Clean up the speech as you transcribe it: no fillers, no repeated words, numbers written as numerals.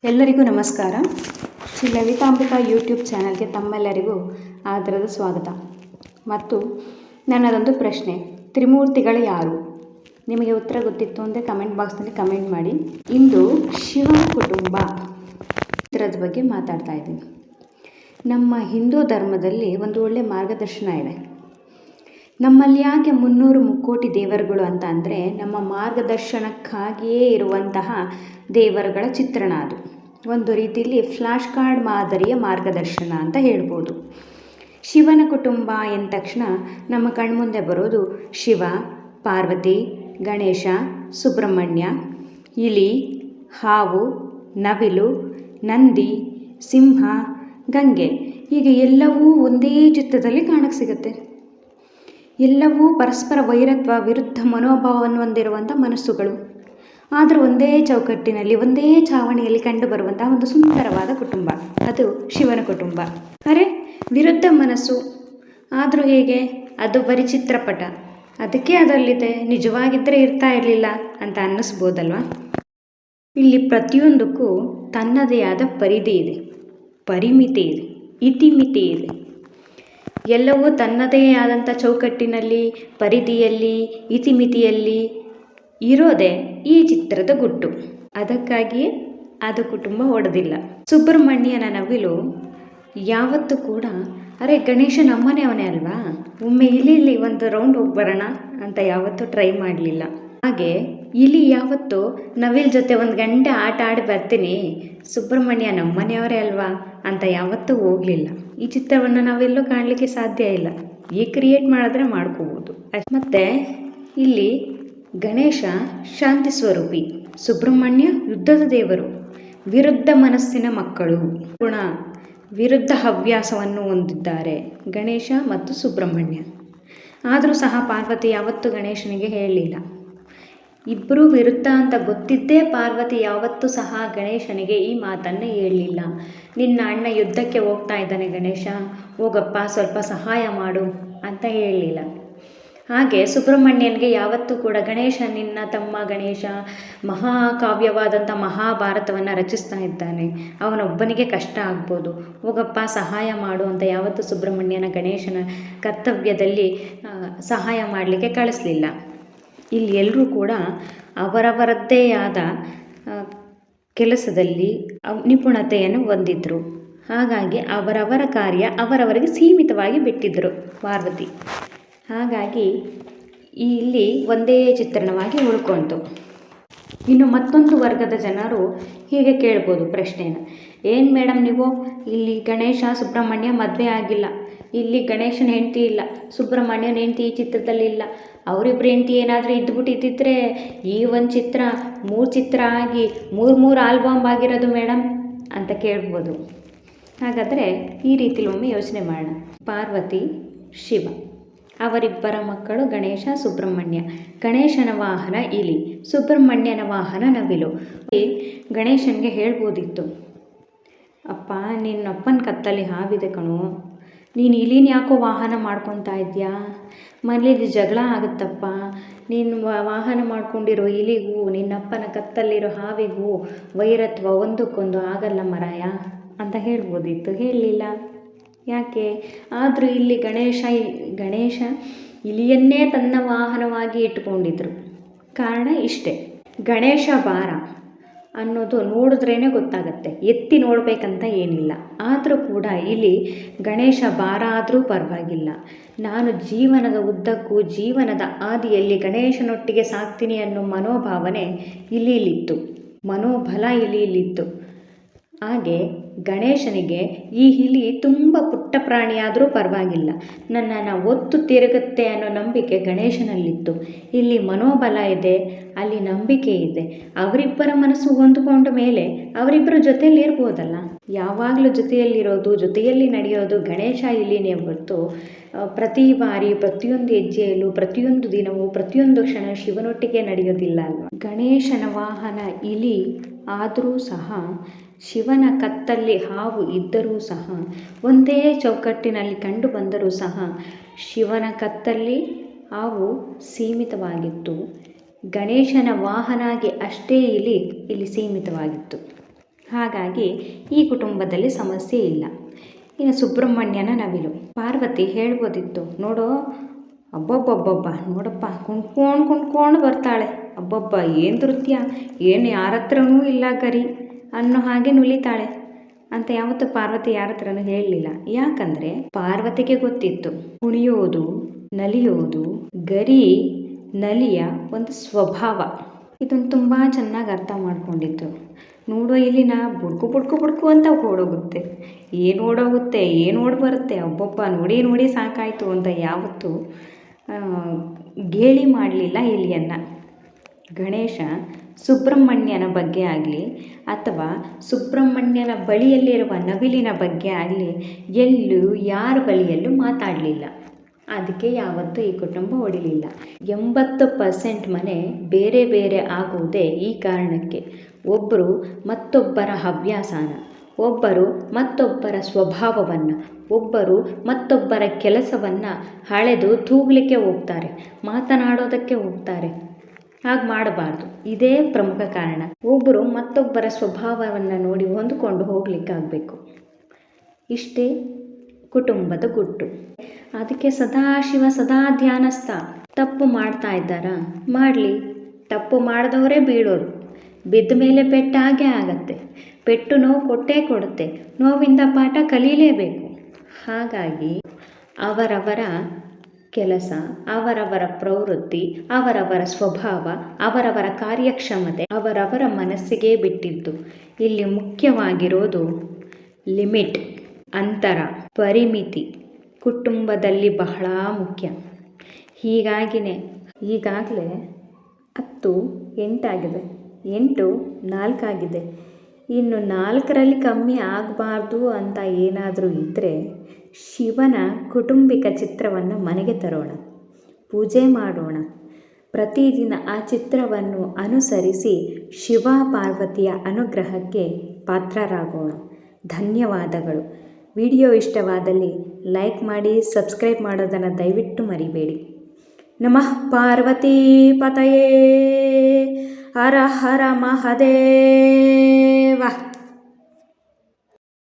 ಎಲ್ಲರಿಗೂ ನಮಸ್ಕಾರ. ಶ್ರೀ ಲಲಿತಾಂಬಿಕಾ ಯೂಟ್ಯೂಬ್ ಚಾನಲ್ಗೆ ತಮ್ಮೆಲ್ಲರಿಗೂ ಆದರದ ಸ್ವಾಗತ. ಮತ್ತು ನನ್ನದೊಂದು ಪ್ರಶ್ನೆ, ತ್ರಿಮೂರ್ತಿಗಳು ಯಾರು? ನಿಮಗೆ ಉತ್ತರ ಗೊತ್ತಿತ್ತು ಅಂದರೆ ಕಮೆಂಟ್ ಬಾಕ್ಸ್ನಲ್ಲಿ ಕಮೆಂಟ್ ಮಾಡಿ. ಇಂದು ಶಿವನ ಕುಟುಂಬ ಇದರದ ಬಗ್ಗೆ ಮಾತಾಡ್ತಾ ಇದ್ದೀನಿ. ನಮ್ಮ ಹಿಂದೂ ಧರ್ಮದಲ್ಲಿ ಒಂದು ಒಳ್ಳೆಯ ಮಾರ್ಗದರ್ಶನ ಇದೆ. ನಮ್ಮಲ್ಲಿ ಯಾಕೆ 300 ಮುಕ್ಕೋಟಿ ದೇವರುಗಳು ಅಂತ ಅಂದರೆ ನಮ್ಮ ಮಾರ್ಗದರ್ಶನಕ್ಕಾಗಿಯೇ ಇರುವಂತಹ ದೇವರುಗಳ ಚಿತ್ರಣ. ಅದು ಒಂದು ರೀತಿಯಲ್ಲಿ ಫ್ಲ್ಯಾಶ್ ಕಾರ್ಡ್ ಮಾದರಿಯ ಮಾರ್ಗದರ್ಶನ ಅಂತ ಹೇಳ್ಬೋದು. ಶಿವನ ಕುಟುಂಬ ಎಂದ ತಕ್ಷಣ ನಮ್ಮ ಕಣ್ಮುಂದೆ ಬರೋದು ಶಿವ, ಪಾರ್ವತಿ, ಗಣೇಶ, ಸುಬ್ರಹ್ಮಣ್ಯ, ಇಲಿ, ಹಾವು, ನವಿಲು, ನಂದಿ, ಸಿಂಹ, ಗಂಗೆ. ಹೀಗೆ ಎಲ್ಲವೂ ಒಂದೇ ಚಿತ್ರದಲ್ಲಿ ಕಾಣಕ್ಕೆ ಸಿಗುತ್ತೆ. ಎಲ್ಲವೂ ಪರಸ್ಪರ ವೈರತ್ವ, ವಿರುದ್ಧ ಮನೋಭಾವವನ್ನು ಹೊಂದಿರುವಂಥ ಮನಸ್ಸುಗಳು. ಆದರೂ ಒಂದೇ ಚೌಕಟ್ಟಿನಲ್ಲಿ, ಒಂದೇ ಛಾವಣಿಯಲ್ಲಿ ಕಂಡುಬರುವಂತಹ ಒಂದು ಸುಂದರವಾದ ಕುಟುಂಬ, ಅದು ಶಿವನ ಕುಟುಂಬ. ಅರೆ, ವಿರುದ್ಧ ಮನಸ್ಸು ಆದರೂ ಹೇಗೆ? ಅದು ಬರೀ ಚಿತ್ರಪಟ, ಅದಕ್ಕೆ ಅದರಲ್ಲಿದೆ, ನಿಜವಾಗಿದ್ದರೆ ಇರ್ತಾ ಇರಲಿಲ್ಲ ಅಂತ ಅನ್ನಿಸ್ಬೋದಲ್ವ? ಇಲ್ಲಿ ಪ್ರತಿಯೊಂದಕ್ಕೂ ತನ್ನದೇ ಆದ ಪರಿಧಿ ಇದೆ, ಪರಿಮಿತಿ ಇದೆ, ಇತಿಮಿತಿ ಇದೆ. ಎಲ್ಲವೂ ತನ್ನದೇ ಆದಂಥ ಚೌಕಟ್ಟಿನಲ್ಲಿ, ಪರಿಧಿಯಲ್ಲಿ, ಇತಿಮಿತಿಯಲ್ಲಿ ಇರೋದೇ ಈ ಚಿತ್ರದ ಗುಟ್ಟು. ಅದಕ್ಕಾಗಿಯೇ ಅದು ಕುಟುಂಬ ಒಡೆದಿಲ್ಲ. ಸುಬ್ರಹ್ಮಣ್ಯನ ನವಿಲು ಯಾವತ್ತೂ ಕೂಡ ಅರೆ ಗಣೇಶ ನಮ್ಮನೆ ಅವನೇ ಅಲ್ವಾ, ಒಮ್ಮೆ ಇಲ್ಲಿ ಒಂದು ರೌಂಡ್ ಹೋಗಿ ಬರೋಣ ಅಂತ ಯಾವತ್ತೂ ಟ್ರೈ ಮಾಡಲಿಲ್ಲ. ಹಾಗೆ ಇಲಿ ಯಾವತ್ತೂ ನವಿಲ್ ಜೊತೆ ಒಂದು ಗಂಟೆ ಆಟ ಆಡಿ ಬರ್ತೀನಿ, ಸುಬ್ರಹ್ಮಣ್ಯ ನಮ್ಮನೆಯವರೇ ಅಲ್ವಾ ಅಂತ ಯಾವತ್ತೂ ಹೋಗಲಿಲ್ಲ. ಈ ಚಿತ್ರವನ್ನು ನಾವೆಲ್ಲೂ ಕಾಣಲಿಕ್ಕೆ ಸಾಧ್ಯ ಇಲ್ಲ. ಈ ಕ್ರಿಯೇಟ್ ಮಾಡಿದ್ರೆ ಮಾಡ್ಕೋಬೋದು. ಮತ್ತು ಇಲ್ಲಿ ಗಣೇಶ ಶಾಂತಿ ಸ್ವರೂಪಿ, ಸುಬ್ರಹ್ಮಣ್ಯ ಯುದ್ಧದ ದೇವರು. ವಿರುದ್ಧ ಮನಸ್ಸಿನ ಮಕ್ಕಳು, ಗುಣ ವಿರುದ್ಧ ಹವ್ಯಾಸವನ್ನು ಹೊಂದಿದ್ದಾರೆ ಗಣೇಶ ಮತ್ತು ಸುಬ್ರಹ್ಮಣ್ಯ. ಆದರೂ ಸಹ ಪಾರ್ವತಿ ಯಾವತ್ತೂ ಗಣೇಶನಿಗೆ ಹೇಳಲಿಲ್ಲ. ಇಬ್ಬರೂ ವಿರುದ್ಧ ಅಂತ ಗೊತ್ತಿದ್ದೇ ಪಾರ್ವತಿ ಯಾವತ್ತೂ ಸಹ ಗಣೇಶನಿಗೆ ಈ ಮಾತನ್ನು ಹೇಳಲಿಲ್ಲ. ನಿನ್ನ ಅಣ್ಣ ಯುದ್ಧಕ್ಕೆ ಹೋಗ್ತಾ ಇದ್ದಾನೆ ಗಣೇಶ, ಹೋಗಪ್ಪ ಸ್ವಲ್ಪ ಸಹಾಯ ಮಾಡು ಅಂತ ಹೇಳಲಿಲ್ಲ. ಹಾಗೆ ಸುಬ್ರಹ್ಮಣ್ಯನಿಗೆ ಯಾವತ್ತೂ ಕೂಡ ಗಣೇಶ, ನಿನ್ನ ತಮ್ಮ ಗಣೇಶ ಮಹಾಕಾವ್ಯವಾದಂಥ ಮಹಾಭಾರತವನ್ನು ರಚಿಸ್ತಾ ಇದ್ದಾನೆ, ಅವನೊಬ್ಬನಿಗೆ ಕಷ್ಟ ಆಗ್ಬೋದು, ಹೋಗಪ್ಪ ಸಹಾಯ ಮಾಡು ಅಂತ ಯಾವತ್ತೂ ಸುಬ್ರಹ್ಮಣ್ಯನ ಗಣೇಶನ ಕರ್ತವ್ಯದಲ್ಲಿ ಸಹಾಯ ಮಾಡಲಿಕ್ಕೆ ಕಳಿಸ್ಲಿಲ್ಲ. ಇಲ್ಲಿ ಎಲ್ಲರೂ ಕೂಡ ಅವರವರದ್ದೇ ಆದ ಕೆಲಸದಲ್ಲಿ ನಿಪುಣತೆಯನ್ನು ಹೊಂದಿದ್ರು. ಹಾಗಾಗಿ ಅವರವರ ಕಾರ್ಯ ಅವರವರಿಗೆ ಸೀಮಿತವಾಗಿ ಬಿಟ್ಟಿದ್ದರು ಪಾರ್ವತಿ. ಹಾಗಾಗಿ ಇಲ್ಲಿ ಒಂದೇ ಚಿತ್ರಣವಾಗಿ ಉಳ್ಕೊಂತು. ಇನ್ನು ಮತ್ತೊಂದು ವರ್ಗದ ಜನರು ಹೀಗೆ ಕೇಳ್ಬೋದು ಪ್ರಶ್ನೆನ, ಏನು ಮೇಡಮ್ ನೀವು ಇಲ್ಲಿ ಗಣೇಶ ಸುಬ್ರಹ್ಮಣ್ಯ ಮದುವೆ ಆಗಿಲ್ಲ, ಇಲ್ಲಿ ಗಣೇಶನ ಹೆಂಡತಿ ಇಲ್ಲ, ಸುಬ್ರಹ್ಮಣ್ಯನ ಹೆಂಡತಿ ಈ ಚಿತ್ರದಲ್ಲಿ ಇಲ್ಲ, ಅವರಿಬ್ಬರು ಹೆಂಡತಿ ಏನಾದರೂ ಇದ್ದಿದ್ರೆ ಈ ಒಂದು ಚಿತ್ರ 3 ಚಿತ್ರ ಆಗಿ 3 ಆಲ್ಬಮ್ ಆಗಿರೋದು ಮೇಡಮ್ ಅಂತ ಕೇಳ್ಬೋದು. ಹಾಗಾದರೆ ಈ ರೀತಿಲಿ ಒಮ್ಮೆ ಯೋಚನೆ ಮಾಡೋಣ. ಪಾರ್ವತಿ, ಶಿವ, ಅವರಿಬ್ಬರ ಮಕ್ಕಳು ಗಣೇಶ, ಸುಬ್ರಹ್ಮಣ್ಯ. ಗಣೇಶನ ವಾಹನ ಇಲಿ, ಸುಬ್ರಹ್ಮಣ್ಯನ ವಾಹನ ನವಿಲು. ಗಣೇಶನಿಗೆ ಹೇಳ್ಬೋದಿತ್ತು, ಅಪ್ಪ ನಿನ್ನಪ್ಪನ ಕತ್ತಲ್ಲಿ ಹಾವಿದೆ ಕಣೋ, ನೀನು ಇಲಿನ ಯಾಕೋ ವಾಹನ ಮಾಡ್ಕೊತಾ ಇದೆಯಾ, ಮನೇಲಿ ಜಗಳ ಆಗುತ್ತಪ್ಪ, ನೀನು ವಾಹನ ಮಾಡ್ಕೊಂಡಿರೋ ಇಲಿಗೂ ನಿನ್ನಪ್ಪನ ಕತ್ತಲ್ಲಿರೋ ಹಾವಿಗೂ ವೈರತ್ವ ಒಂದಕ್ಕೊಂದು ಆಗಲ್ಲ ಮರಾಯ ಅಂತ ಹೇಳ್ಬೋದಿತ್ತು. ಹೇಳಲಿಲ್ಲ. ಯಾಕೆ? ಆದರೂ ಇಲ್ಲಿ ಗಣೇಶ ಇಲಿಯನ್ನೇ ತನ್ನ ವಾಹನವಾಗಿ ಇಟ್ಕೊಂಡಿದ್ರು. ಕಾರಣ ಇಷ್ಟೇ, ಗಣೇಶ ಭಾರ ಅನ್ನೋದು ನೋಡಿದ್ರೇ ಗೊತ್ತಾಗತ್ತೆ, ಎತ್ತಿ ನೋಡಬೇಕಂತ ಏನಿಲ್ಲ. ಆದರೂ ಕೂಡ ಇಲ್ಲಿ ಗಣೇಶ ಭಾರ ಆದರೂ ಪರವಾಗಿಲ್ಲ, ನಾನು ಜೀವನದ ಉದ್ದಕ್ಕೂ ಜೀವನದ ಆದಿಯಲ್ಲಿ ಗಣೇಶನೊಟ್ಟಿಗೆ ಸಾಕ್ತೀನಿ ಅನ್ನೋ ಮನೋಭಾವನೆ ಇಲಿಲಿತ್ತು, ಮನೋಬಲ ಇಲಿಲಿತ್ತು. ಹಾಗೆ ಗಣೇಶನಿಗೆ ಈ ಇಲಿ ತುಂಬ ಪುಟ್ಟ ಪ್ರಾಣಿಯಾದರೂ ಪರವಾಗಿಲ್ಲ, ನನ್ನನ್ನು ಒತ್ತು ತಿರುಗುತ್ತೆ ಅನ್ನೋ ನಂಬಿಕೆ ಗಣೇಶನಲ್ಲಿತ್ತು. ಇಲ್ಲಿ ಮನೋಬಲ ಇದೆ, ಅಲ್ಲಿ ನಂಬಿಕೆ ಇದೆ. ಅವರಿಬ್ಬರ ಮನಸ್ಸು ಹೊಂದ್ಕೊಂಡ ಮೇಲೆ ಅವರಿಬ್ಬರ ಜೊತೆಯಲ್ಲಿ ಇರ್ಬೋದಲ್ಲ. ಯಾವಾಗಲೂ ಜೊತೆಯಲ್ಲಿರೋದು, ಜೊತೆಯಲ್ಲಿ ನಡೆಯೋದು ಗಣೇಶ ಇಲಿನೇ ಹೊರತು ಪ್ರತಿ ಬಾರಿ ಪ್ರತಿಯೊಂದು ಹೆಜ್ಜೆಯಲ್ಲೂ ಪ್ರತಿಯೊಂದು ದಿನವೂ ಪ್ರತಿಯೊಂದು ಕ್ಷಣ ಶಿವನೊಟ್ಟಿಗೆ ನಡೆಯೋದಿಲ್ಲ ಅಲ್ವ. ಗಣೇಶನ ವಾಹನ ಇಲಿ ಆದರೂ ಸಹ, ಶಿವನ ಕತ್ತಲ್ಲಿ ಹಾವು ಇದ್ದರೂ ಸಹ, ಒಂದೇ ಚೌಕಟ್ಟಿನಲ್ಲಿ ಕಂಡು ಬಂದರೂ ಸಹ ಶಿವನ ಕತ್ತಲ್ಲಿ ಹಾವು ಸೀಮಿತವಾಗಿತ್ತು, ಗಣೇಶನ ವಾಹನಾಗಿ ಅಷ್ಟೇ ಇಲ್ಲಿ ಸೀಮಿತವಾಗಿತ್ತು. ಹಾಗಾಗಿ ಈ ಕುಟುಂಬದಲ್ಲಿ ಸಮಸ್ಯೆ ಇಲ್ಲ. ಇನ್ನು ಸುಬ್ರಹ್ಮಣ್ಯನ ನವಿಲು. ಪಾರ್ವತಿ ಹೇಳ್ಬೋದಿತ್ತು, ನೋಡೋ ಅಬ್ಬಬ್ಬಬ್ಬಬ್ಬ ನೋಡಪ್ಪ ಕುಣ್ಕೊಂಡು ಬರ್ತಾಳೆ, ಅಬ್ಬಬ್ಬ ಏನು ನೃತ್ಯ, ಏನು ಯಾರ ಹತ್ರನೂ ಇಲ್ಲ ಗರಿ ಅನ್ನೋ ಹಾಗೆ ನುಲಿತಾಳೆ ಅಂತ ಯಾವತ್ತೂ ಪಾರ್ವತಿ ಯಾರ ಹತ್ರನೂ ಹೇಳಲಿಲ್ಲ. ಯಾಕಂದರೆ ಪಾರ್ವತಿಗೆ ಗೊತ್ತಿತ್ತು ಕುಣಿಯೋದು ನಲಿಯೋದು ಗರಿ ನಲಿಯ ಒಂದು ಸ್ವಭಾವ. ಇದನ್ನು ತುಂಬ ಚೆನ್ನಾಗಿ ಅರ್ಥ ಮಾಡ್ಕೊಂಡಿತ್ತು. ನೋಡೋ ಇಲ್ಲಿನ ಬುಡ್ಕು ಅಂತ ಓಡೋಗುತ್ತೆ, ಏನು ಓಡಿ ಬರುತ್ತೆ, ಒಬ್ಬೊಬ್ಬ ನೋಡಿ ಸಾಕಾಯಿತು ಅಂತ ಯಾವತ್ತೂ ಗೇಲಿ ಮಾಡಲಿಲ್ಲ ಇಲಿಯನ್ನು. ಗಣೇಶ ಸುಬ್ರಹ್ಮಣ್ಯನ ಬಗ್ಗೆ ಆಗಲಿ ಅಥವಾ ಸುಬ್ರಹ್ಮಣ್ಯನ ಬಳಿಯಲ್ಲಿರುವ ನವಿಲಿನ ಬಗ್ಗೆ ಆಗಲಿ ಎಲ್ಲೂ ಯಾರ ಬಳಿಯಲ್ಲೂ ಮಾತಾಡಲಿಲ್ಲ. ಅದಕ್ಕೆ ಯಾವತ್ತೂ ಈ ಕುಟುಂಬ ಹೊಡಿಲಿಲ್ಲ. 80% ಮನೆ ಬೇರೆ ಬೇರೆ ಆಗುವುದೇ ಈ ಕಾರಣಕ್ಕೆ. ಒಬ್ಬರು ಮತ್ತೊಬ್ಬರ ಹವ್ಯಾಸನ, ಒಬ್ಬರು ಮತ್ತೊಬ್ಬರ ಸ್ವಭಾವವನ್ನು, ಒಬ್ಬರು ಮತ್ತೊಬ್ಬರ ಕೆಲಸವನ್ನು ಹಳೆದು ತೂಗಲಿಕ್ಕೆ ಹೋಗ್ತಾರೆ, ಮಾತನಾಡೋದಕ್ಕೆ ಹೋಗ್ತಾರೆ. ಹಾಗೆ ಮಾಡಬಾರ್ದು. ಇದೇ ಪ್ರಮುಖ ಕಾರಣ. ಒಬ್ಬರು ಮತ್ತೊಬ್ಬರ ಸ್ವಭಾವವನ್ನು ನೋಡಿ ಹೊಂದಿಕೊಂಡು ಹೋಗ್ಲಿಕ್ಕಾಗಬೇಕು. ಇಷ್ಟೇ ಕುಟುಂಬದ ಗುಟ್ಟು. ಅದಕ್ಕೆ ಸದಾಶಿವ ಸದಾ ಧ್ಯಾನಸ್ಥ. ತಪ್ಪು ಮಾಡ್ತಾ ಇದ್ದಾರಾ, ಮಾಡಲಿ. ತಪ್ಪು ಮಾಡಿದವರೇ ಬೀಳೋರು. ಬಿದ್ದ ಮೇಲೆ ಪೆಟ್ಟಾಗೇ ಆಗತ್ತೆ. ಪೆಟ್ಟು ನೋವು ಕೊಟ್ಟೇ ಕೊಡುತ್ತೆ. ನೋವಿಂದ ಪಾಠ ಕಲೀಲೇಬೇಕು. ಹಾಗಾಗಿ ಅವರವರ ಕೆಲಸ, ಅವರವರ ಪ್ರವೃತ್ತಿ, ಅವರವರ ಸ್ವಭಾವ, ಅವರವರ ಕಾರ್ಯಕ್ಷಮತೆ ಅವರವರ ಮನಸ್ಸಿಗೆ ಬಿಟ್ಟಿದ್ದು. ಇಲ್ಲಿ ಮುಖ್ಯವಾಗಿರೋದು ಲಿಮಿಟ್, ಅಂತರ, ಪರಿಮಿತಿ ಕುಟುಂಬದಲ್ಲಿ ಬಹಳ ಮುಖ್ಯ. ಹೀಗಾಗಿನೇ ಈಗಾಗಲೇ 10 8 ಆಗಿದೆ, 8 4 ಆಗಿದೆ. ಇನ್ನು 4ರಲ್ಲಿ ಕಮ್ಮಿ ಆಗಬಾರ್ದು ಅಂತ ಏನಾದರೂ ಇದ್ದರೆ ಶಿವನ ಕುಟುಂಬಿಕ ಚಿತ್ರವನ್ನು ಮನೆಗೆ ತರೋಣ, ಪೂಜೆ ಮಾಡೋಣ. ಪ್ರತಿದಿನ ಆ ಚಿತ್ರವನ್ನು ಅನುಸರಿಸಿ ಶಿವ ಪಾರ್ವತಿಯ ಅನುಗ್ರಹಕ್ಕೆ ಪಾತ್ರರಾಗೋಣ. ಧನ್ಯವಾದಗಳು. ವಿಡಿಯೋ ಇಷ್ಟವಾದಲ್ಲಿ ಲೈಕ್ ಮಾಡಿ, ಸಬ್ಸ್ಕ್ರೈಬ್ ಮಾಡೋದನ್ನು ದಯವಿಟ್ಟು ಮರಿಬೇಡಿ. ನಮಃ ಪಾರ್ವತಿ ಪತಯೇ ಹರ ಹರ ಮಹದೇವ.